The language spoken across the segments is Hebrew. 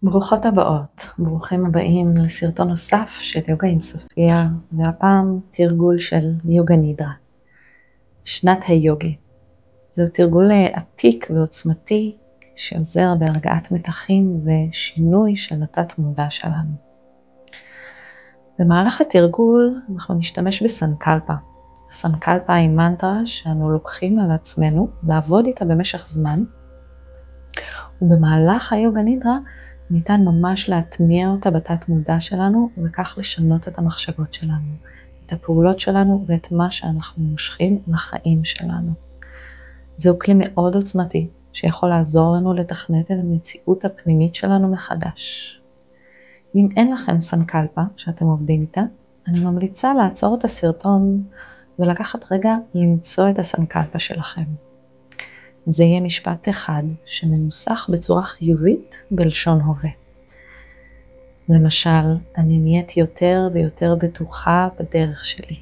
ברוכות הבאות, ברוכים הבאים לסרטון נוסף של יוגה עם סופיה, והפעם תרגול של יוגה נידרה. שנת היוגי. זהו תרגול עתיק ועוצמתי שעוזר בהרגעת מתחים ושינוי של התת מודע שלנו. במהלך התרגול אנחנו נשתמש בסנקלפה. סנקלפה היא מנטרה שאנו לוקחים על עצמנו לעבוד איתה במשך זמן, ובמהלך היוגה נידרה ניתן ממש להטמיע אותה בתת מודע שלנו, וכך לשנות את המחשבות שלנו, את הפעולות שלנו ואת מה שאנחנו מושכים לחיים שלנו. זהו כלי מאוד עוצמתי שיכול לעזור לנו לתכנת את המציאות הפנימית שלנו מחדש. אם אין לכם סנקלפה שאתם עובדים איתה, אני ממליצה לעצור את הסרטון ולקחת רגע למצוא את הסנקלפה שלכם. זה יהיה משפט אחד שמנוסח בצורה חיובית בלשון הווה. למשל, אני נהיית יותר ויותר בטוחה בדרך שלי.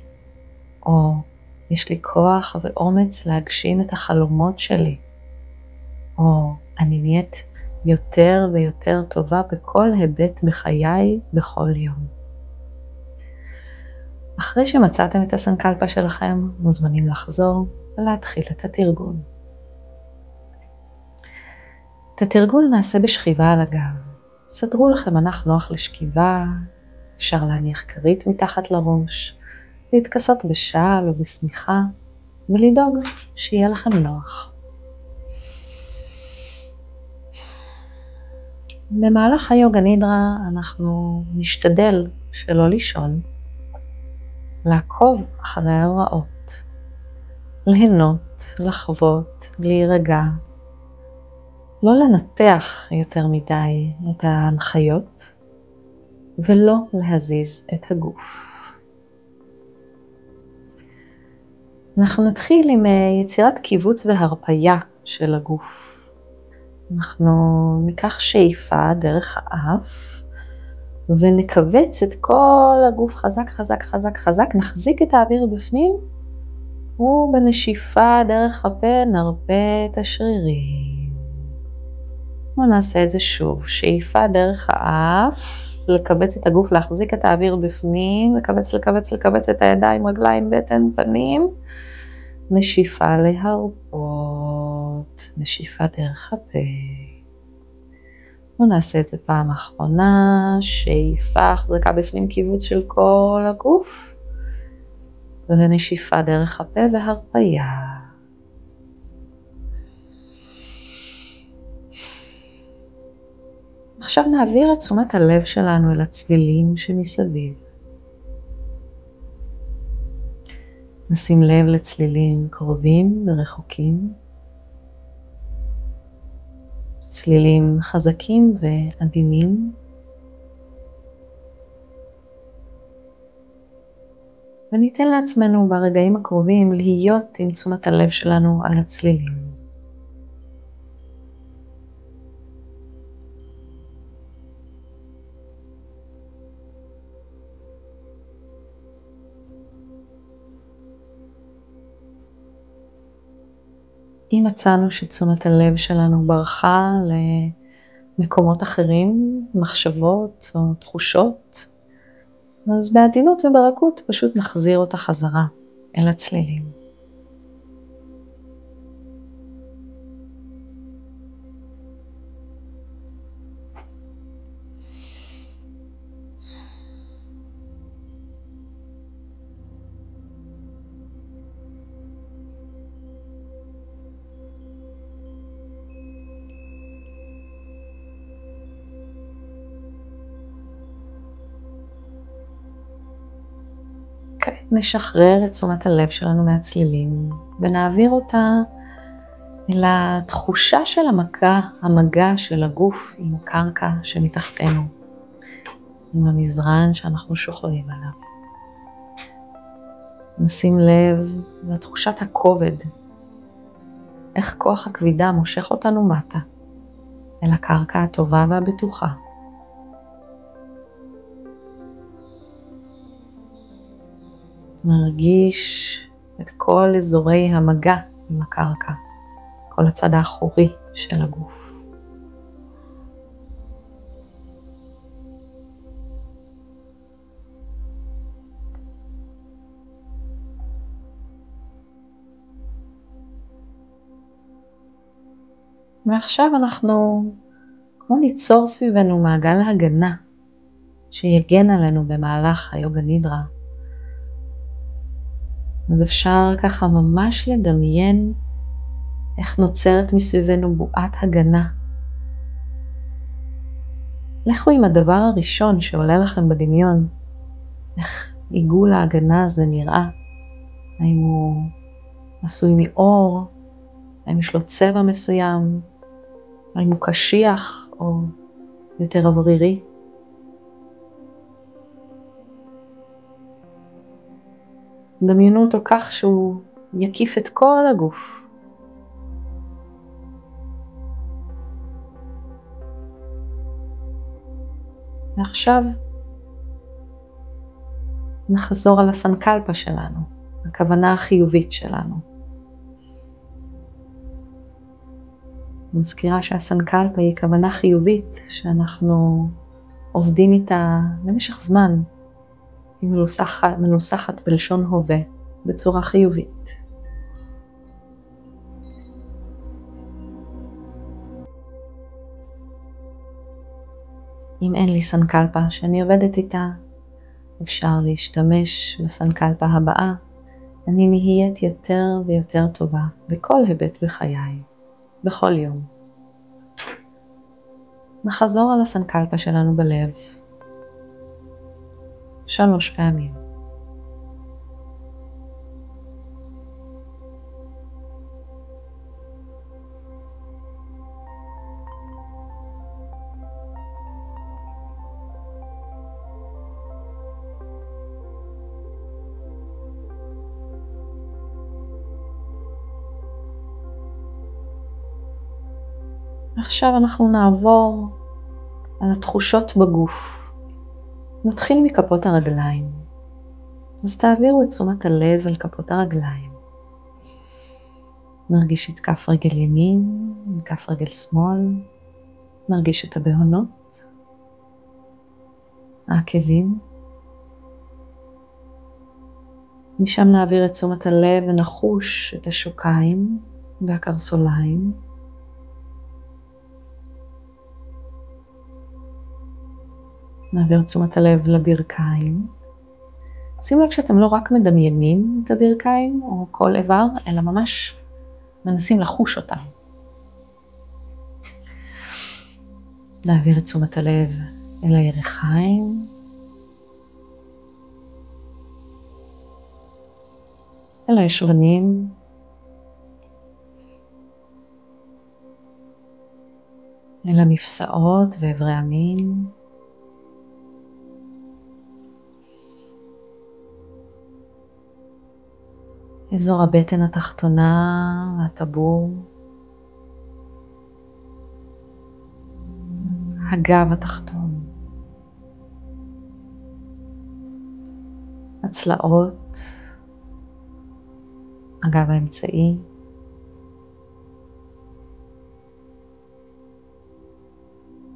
או, יש לי כוח ואומץ להגשים את החלומות שלי. או, אני נהיית יותר ויותר טובה בכל היבט בחיי בכל יום. אחרי שמצאתם את הסנקלפה שלכם, מוזמנים לחזור ולהתחיל את התרגול. את התרגול נעשה בשכיבה על הגב. סדרו לכם מנח נוח לשכיבה, אפשר להניח כרית מתחת לראש, להתכסות בשל או בשמיכה, ולדאוג שיהיה לכם נוח. במהלך היוגה נידרה אנחנו נשתדל שלא לישון, לעקוב אחרי ההוראות, ליהנות, לחוות, להירגע, לא לנתח יותר מדי את ההנחיות ולא להזיז את הגוף. אנחנו נתחיל עם יצירת קיבוץ והרפיה של הגוף. אנחנו ניקח שאיפה דרך האף ונקבץ את כל הגוף חזק חזק חזק חזק, נחזיק את האוויר בפנים ובנשיפה דרך הפה נרפה את השרירים. נעשה את זה שוב, שאיפה דרך האף, לקבץ את הגוף, להחזיק את האוויר בפנים, לקבץ את הידיים, רגליים, בטן, פנים, נשיפה להרפות, נשיפה דרך הפה. נעשה את זה פעם אחרונה, שאיפה, החזקה בפנים, קיבוץ של כל הגוף, ונשיפה דרך הפה והרפיה. עכשיו נעביר את תשומת הלב שלנו אל הצלילים שמסביב. נשים לב לצלילים קרובים ורחוקים, צלילים חזקים ועדינים, וניתן לעצמנו ברגעים הקרובים להיות עם תשומת הלב שלנו על הצלילים. אם מצאנו שתשומת הלב שלנו ברחה למקומות אחרים, מחשבות או תחושות, אז בעדינות וברכות פשוט נחזיר אותה חזרה אל הצלילים. נשחרר את תשומת הלב שלנו מהצלילים ונעביר אותה אל התחושה של המגע של הגוף עם הקרקע שמתחתנו, עם המזרן שאנחנו שוכבים עליו. נשים לב לתחושת הכובד, איך כוח הכבידה מושך אותנו מטה אל הקרקע הטובה והבטוחה. נרגיש את כל אזורי המגע עם הקרקע, כל הצד האחורי של הגוף. ועכשיו אנחנו כמו ניצור סביבנו מעגל הגנה שיגן עלינו במהלך היוגה נידרה. אז אפשר ככה ממש לדמיין איך נוצרת מסביבנו בועת הגנה. לכו עם הדבר הראשון שעולה לכם בדמיון, איך עיגול ההגנה הזה נראה. האם הוא עשוי מאור, האם יש לו צבע מסוים, האם הוא קשיח או יותר אוורירי. דמיינו אותו כך שהוא יקיף את כל הגוף. ועכשיו נחזור על הסנקלפה שלנו, הכוונה החיובית שלנו. מזכירה שהסנקלפה היא כוונה חיובית שאנחנו עובדים איתה למשך זמן. היא מנוסחת בלשון הווה בצורה חיובית. אם אין לי סנקלפה שאני עובדת איתה, אפשר להשתמש בסנקלפה הבאה. אני נהיית יותר ויותר טובה בכל היבט בחיי, בכל יום. נחזור על הסנקלפה שלנו בלב 3 פעמים. עכשיו אנחנו נעבור על התחושות בגוף. נתחיל מכפות הרגליים. אז תעבירו את תשומת הלב על כפות הרגליים. נרגיש את כף רגל ימין, כף רגל שמאל. נרגיש את הבהונות, העקבים. משם נעביר את תשומת הלב ונחוש את השוקיים והקרסוליים. נעביר את תשומת הלב לברכיים. שימו לב שאתם לא רק מדמיינים את הברכיים או כל איבר, אלא ממש מנסים לחוש אותם. נעביר את תשומת הלב אל הירכיים. אל הישבנים. אל המפסעות ואיברי המין. אזור הבטן התחתונה והטבור. הגב התחתון. הצלעות. הגב האמצעי.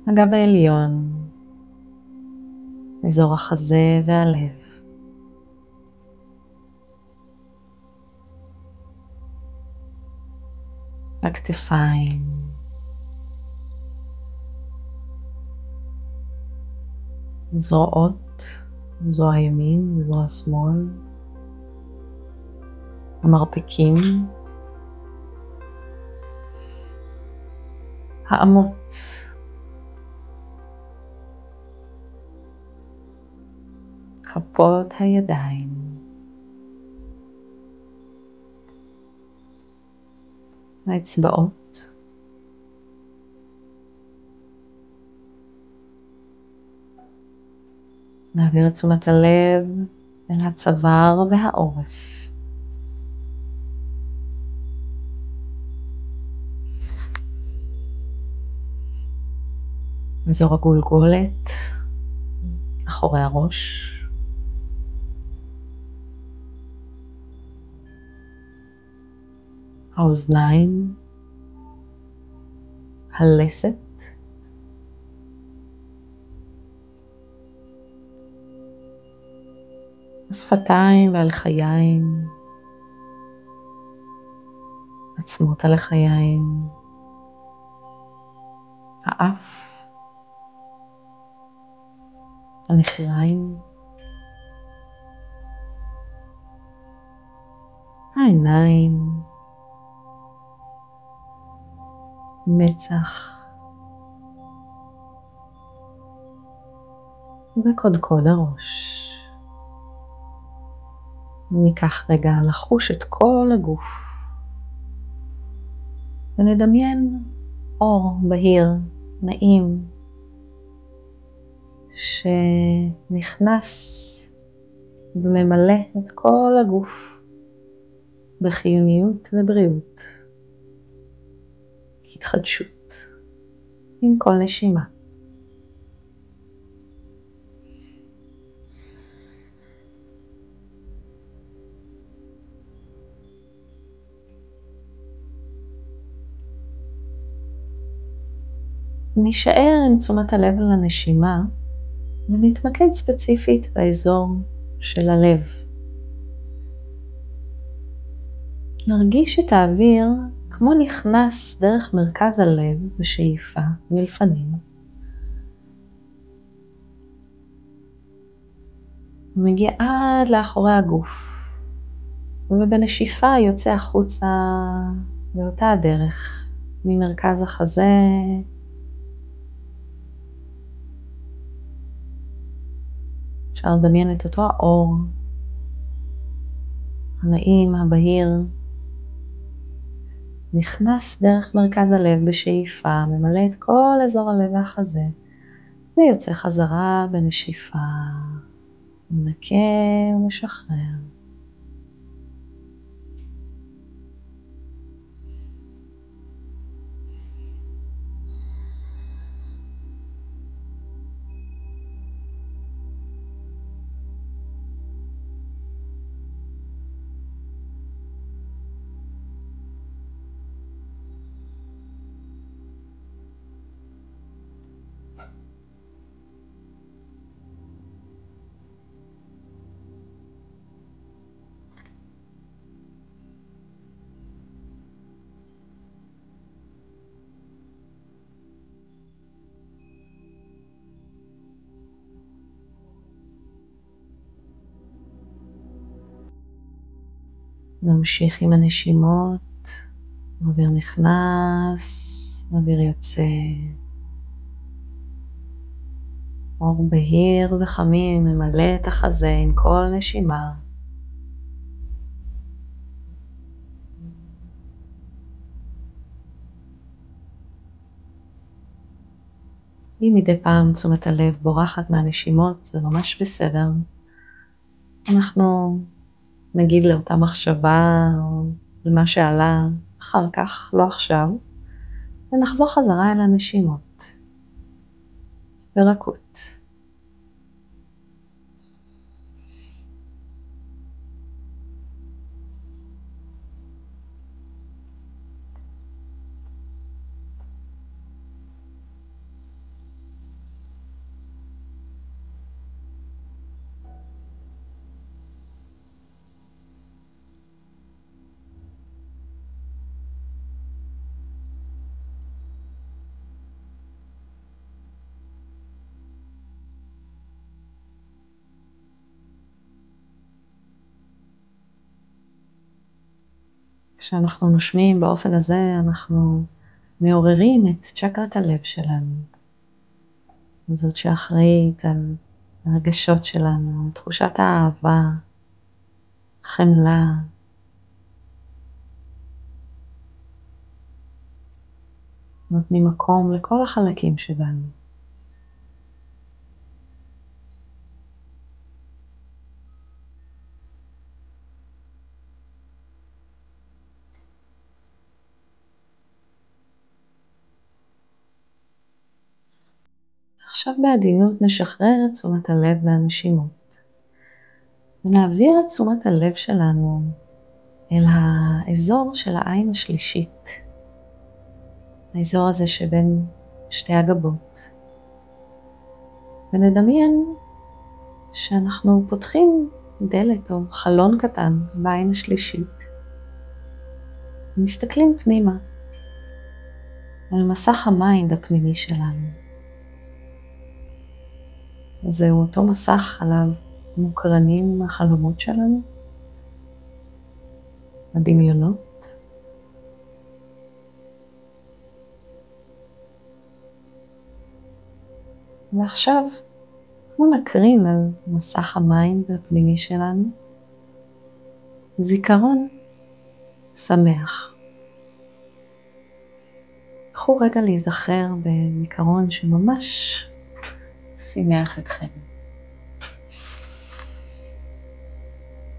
הגב העליון. אזור החזה והלב. הכתפיים. זרועות, זרוע ימין וזרוע שמאל. המרפקים. האמות. כפות הידיים. האצבעות. נעביר את תשומת הלב אל הצוואר והעורף. אזור הגולגולת, אחורי הראש. האוזניים, הלסת, השפתיים והלחיים, עצמות הלחיים, האף, הנחיריים, העיניים, מצח וקודקוד הראש. ניקח רגע לחוש את כל הגוף ונדמיין אור בהיר, נעים, שנכנס וממלא את כל הגוף בחיוניות ובריאות, התחדשות עם כל נשימה. נשאר עם תשומת הלב לנשימה ונתמקד ספציפית באזור של הלב. נרגיש את האוויר כמו נכנס דרך מרכז הלב בשאיפה מלפנים. מגיע עד לאחורי הגוף, ובנשיפה יוצא החוצה באותה הדרך ממרכז החזה אפשר לדמיין את אותו האור הנעים, הבהיר, נכנס דרך מרכז הלב בשאיפה, ממלא את כל אזור הלב והחזה, ויוצא חזרה בנשיפה, מנקה ומשחרר. נמשיך עם הנשימות, אוויר נכנס, אוויר יוצא. אור בהיר וחמים ממלא את החזה עם כל נשימה. אם מדי פעם תשומת הלב בורחת מהנשימות, זה ממש בסדר. אנחנו נגיד לאותה מחשבה או למה שעלה אחר כך, לא עכשיו, ונחזור חזרה אל הנשימות ברכות. כשאנחנו נושמים באופן הזה, אנחנו מעוררים את צ'קרת הלב שלנו. זאת שאחראית על הרגשות שלנו, תחושת האהבה, חמלה. נותנים מקום לכל החלקים שבנו. עכשיו בעדינות נשחרר את תשומת הלב והנשימות. ונעביר את תשומת הלב שלנו אל האזור של העין השלישית. האזור הזה שבין שתי הגבות. ונדמיין שאנחנו פותחים דלת או חלון קטן בעין השלישית. ומסתכלים פנימה. על מסך המיינד הפנימי שלנו. זהו אותו מסך עליו מוקרנים החלומות שלנו, הדמיונות. ועכשיו אנחנו נקרין על מסך המיינד הפנימי שלנו זיכרון שמח. קחו רגע להיזכר בזיכרון שממש שימח אתכם.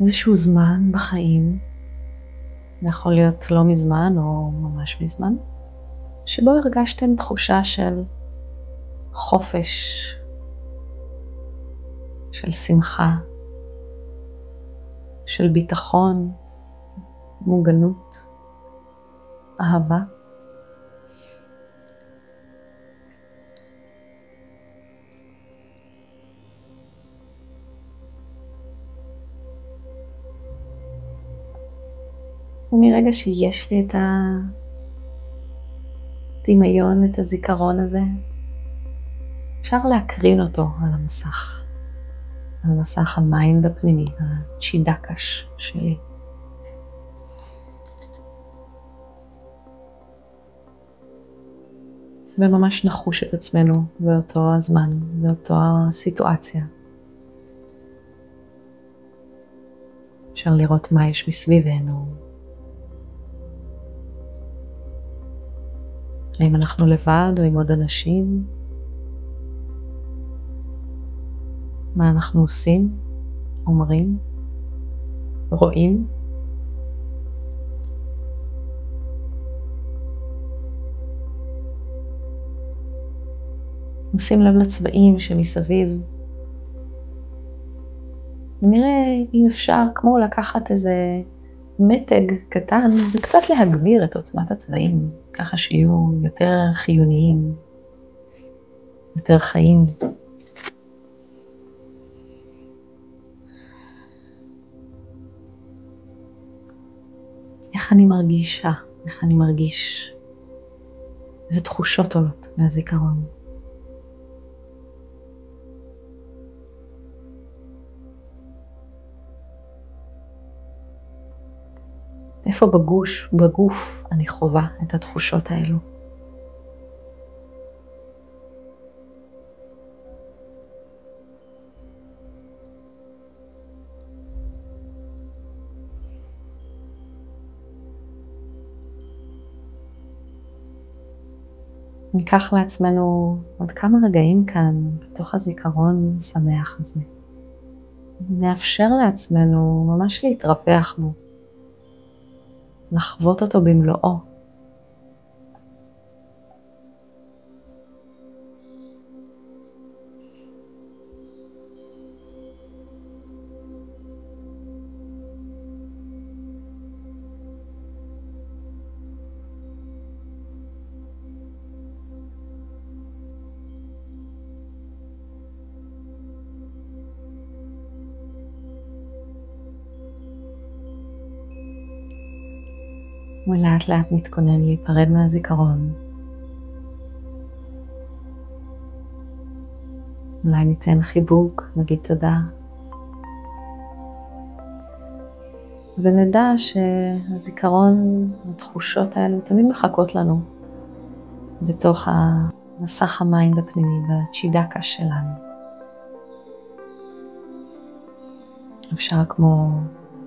איזשהו זמן בחיים, זה יכול להיות לא מזמן או ממש מזמן, שבו הרגשתם תחושה של חופש, של שמחה, של ביטחון, מוגנות, אהבה. ומרגע שיש לי את הדמיון, את הזיכרון הזה, אפשר להקרין אותו על המסך, על מסך המיינד הפנימי, הצ'ידקש שלי. וממש נחוש את עצמנו באותו הזמן, באותו הסיטואציה. אפשר לראות מה יש מסביבנו. האם אנחנו לבד או עם עוד אנשים? מה אנחנו עושים, אומרים, רואים? נשים לב לצבעים שמסביב. נראה אם אפשר כמו לקחת איזה מתג קטן וקצת להגביר את עוצמת הצבעים, ככה שיהיו יותר חיוניים, יותר חיים. איך אני מרגישה, איך אני מרגיש, איזה תחושות עולות מהזיכרון. איפה בגוף אני חווה את התחושות האלו. ניקח לעצמנו עוד כמה רגעים כאן בתוך הזיכרון שמח הזה. נאפשר לעצמנו ממש להתרווח בו. לחוות אותו במלואו. ולאט לאט נתכונן להיפרד מהזיכרון. אולי ניתן חיבוק, נגיד תודה. ונדע שהזיכרון, התחושות האלו תמיד מחכות לנו בתוך המסך המיינד הפנימי, בצ'ידקה שלנו. אפשר כמו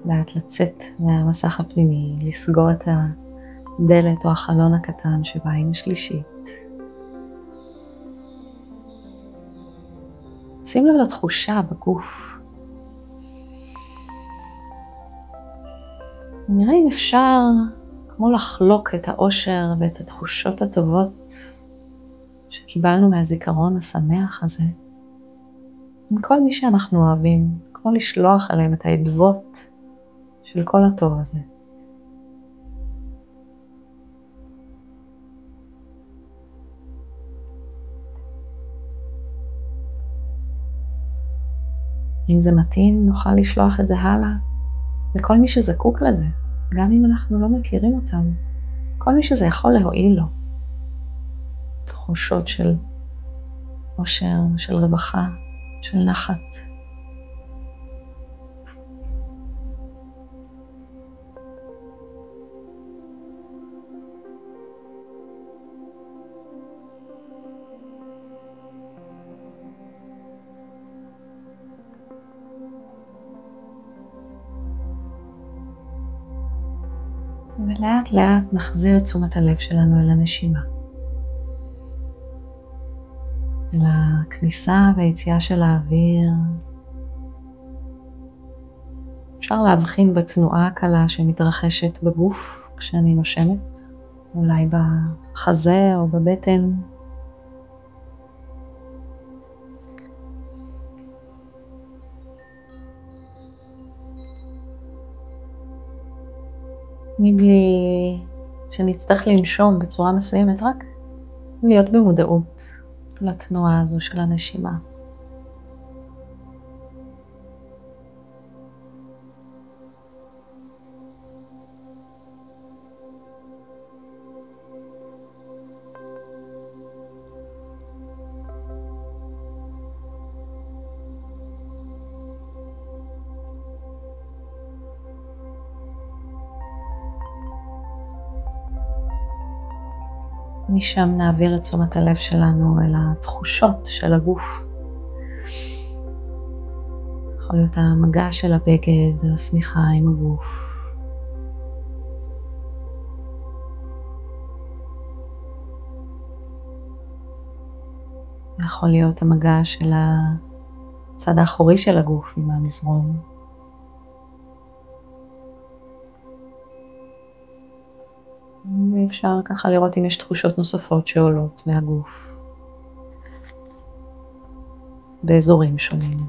לאט לצאת מהמסך הפנימי, לסגור את הדלת או החלון הקטן שבעין השלישית. שים לב לתחושה בגוף. נראה אם אפשר כמו לחלוק את האושר ואת התחושות הטובות שקיבלנו מהזיכרון השמח הזה עם כל מי שאנחנו אוהבים, כמו לשלוח עליהם את העדבות של כל הטוב הזה. אם זה מתאים, נוכל לשלוח את זה הלאה לכל מי שזקוק לזה, גם אם אנחנו לא מכירים אותם, כל מי שזה יכול להועיל לו. תחושות של אושר, של רווחה, של נחת. ולאט לאט נחזיר את תשומת הלב שלנו אל הנשימה. לכניסה והיציאה של האוויר. אפשר להבחין בתנועה הקלה שמתרחשת בגוף כשאני נושמת, אולי בחזה או בבטן. מבלי שנצטרך לנשום בצורה מסוימת, רק להיות במודעות לתנועה הזו של הנשימה. משם נעביר את תשומת הלב שלנו אל התחושות של הגוף. יכול להיות המגע של הבגד, השמיכה עם הגוף. יכול להיות המגע של הצד האחורי של הגוף עם המזרון. ואפשר ככה לראות אם יש תחושות נוספות שעולות מהגוף באזורים שונים.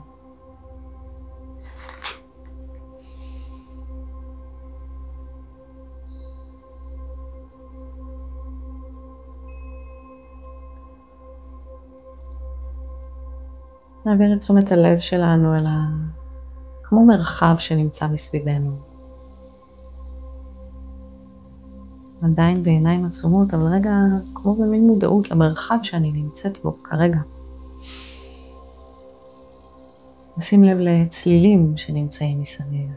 נעביר את תשומת הלב שלנו אל כמו מרחב שנמצא מסביבנו. עדיין בעיניים עצומות, אבל רגע כמו במין מודעות למרחב שאני נמצאת בו כרגע. נשים לב לצלילים שנמצאים מסביב.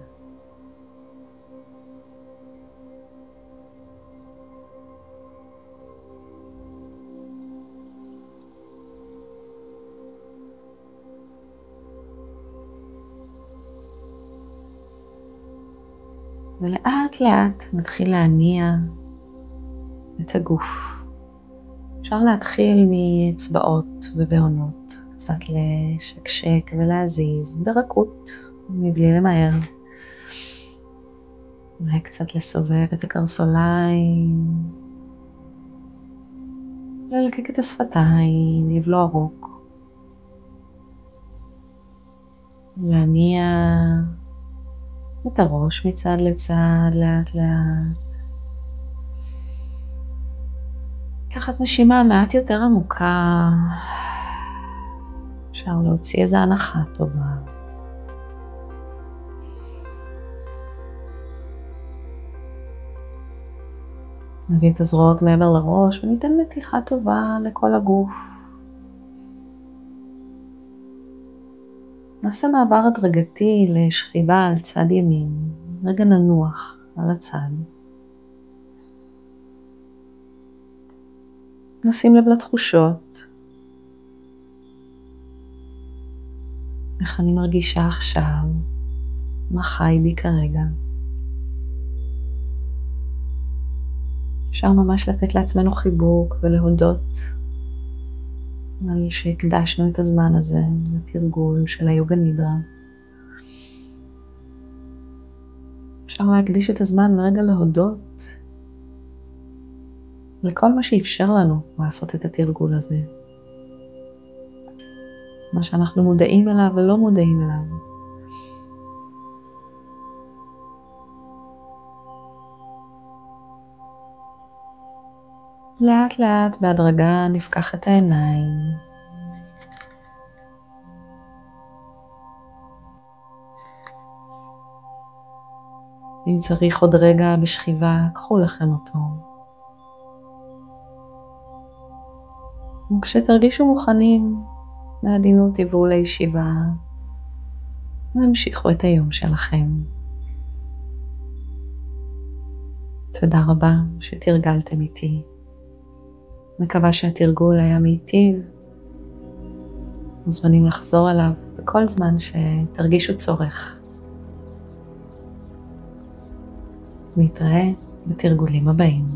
ולאט לאט נתחיל להניע את הגוף. אפשר להתחיל מאצבעות ובעונות, קצת לשקשק ולהזיז ברכות, מבלי למהר. אולי קצת לסובב את הקרסוליים, ללקק את השפתיים, לבלוע רוק. להניע את הראש מצד לצד, לאט לאט. לקחת נשימה מעט יותר עמוקה. אפשר להוציא איזו הנחה טובה. נביא את הזרועות מעבר לראש וניתן מתיחה טובה לכל הגוף. נעשה מעבר הדרגתי לשכיבה על צד ימין. רגע ננוח על הצד. נשים לב לתחושות. איך אני מרגישה עכשיו? מה חי בי כרגע? אפשר ממש לתת לעצמנו חיבוק ולהודות על שהקדשנו את הזמן הזה לתרגול של היוגה נידרה. אפשר להקדיש את הזמן לרגע להודות לכל מה שאפשר לנו לעשות את התרגול הזה. מה שאנחנו מודעים אליו ולא מודעים אליו. לאט לאט בהדרגה נפקח את העיניים. אם צריך עוד רגע בשכיבה, קחו לכם אותו. וכשתרגישו מוכנים, בעדינות עברו לישיבה, והמשיכו את היום שלכם. תודה רבה שתרגלתם איתי. מקווה שהתרגול היה מיטיב. מוזמנים לחזור עליו בכל זמן שתרגישו צורך. נתראה בתרגולים הבאים.